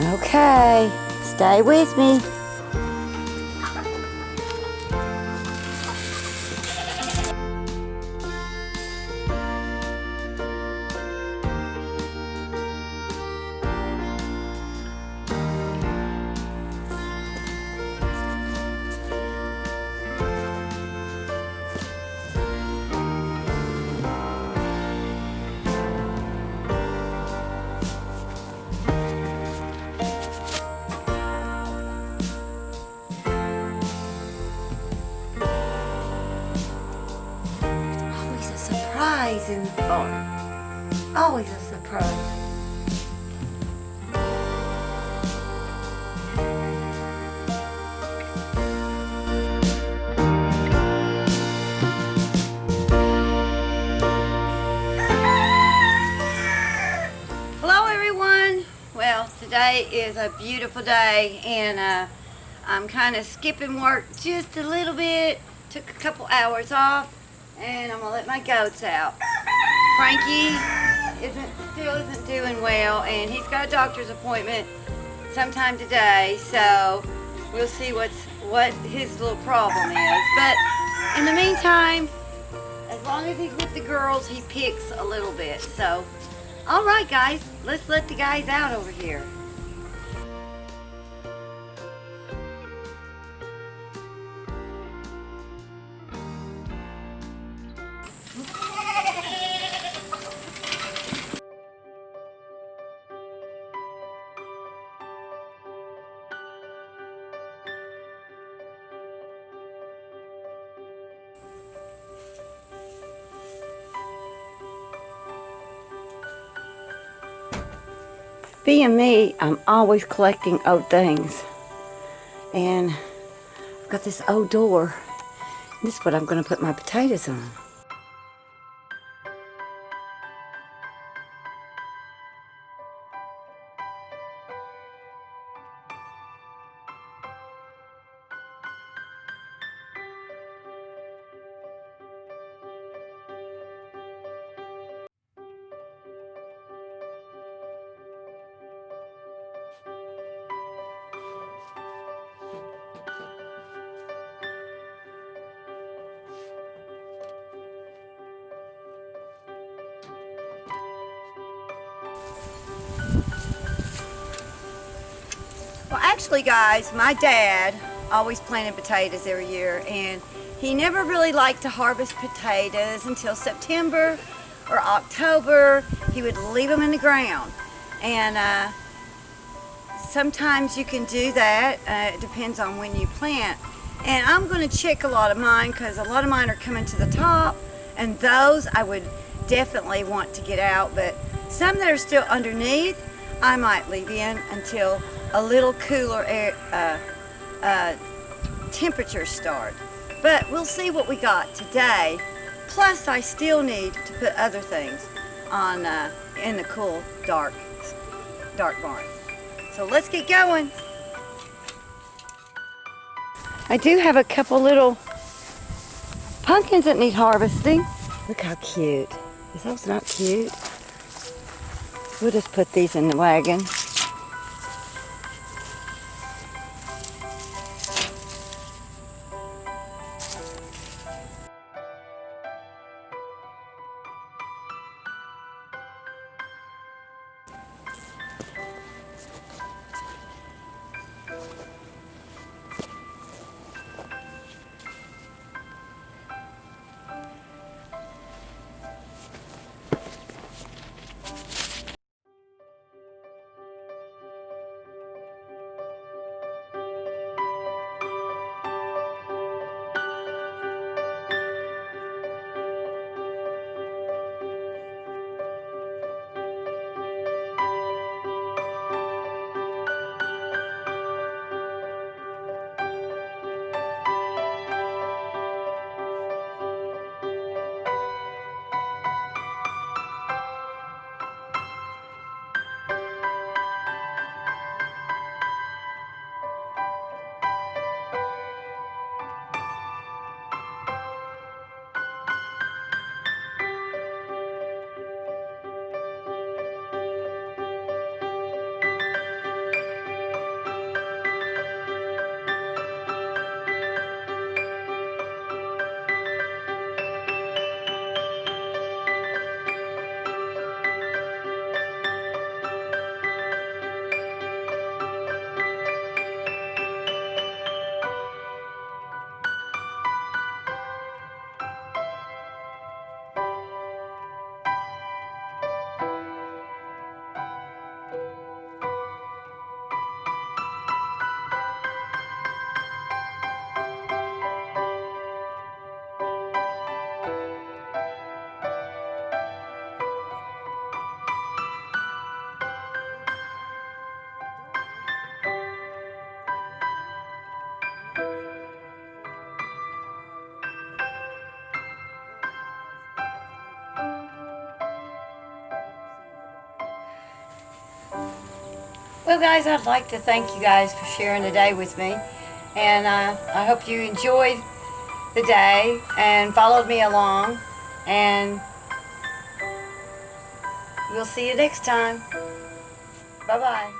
Okay, stay with me. Always a surprise in the farm. Always a surprise. Hello everyone. Well, today is a beautiful day and I'm kind of skipping work just a little bit. Took a couple hours off and I'm gonna let my goats out. Frankie still isn't doing well and he's got a doctor's appointment sometime today, so we'll see what his little problem is. But in the meantime, as long as he's with the girls, he picks a little bit. So all right guys, let's let the guys out over here. Being me, I'm always collecting old things. And I've got this old door. This is what I'm going to put my potatoes on. Well, actually, guys, my dad always planted potatoes every year, and he never really liked to harvest potatoes until September or October. He would leave them in the ground, and sometimes you can do that. It depends on when you plant. And I'm going to check a lot of mine because a lot of mine are coming to the top, and those I would definitely want to get out. But some that are still underneath, I might leave in until a little cooler temperatures start. But we'll see what we got today. Plus, I still need to put other things on in the cool, dark barn. So let's get going. I do have a couple little pumpkins that need harvesting. Look how cute. Is those not cute? We'll just put these in the wagon. Well, guys, I'd like to thank you guys for sharing the day with me. And I hope you enjoyed the day and followed me along. And we'll see you next time. Bye-bye.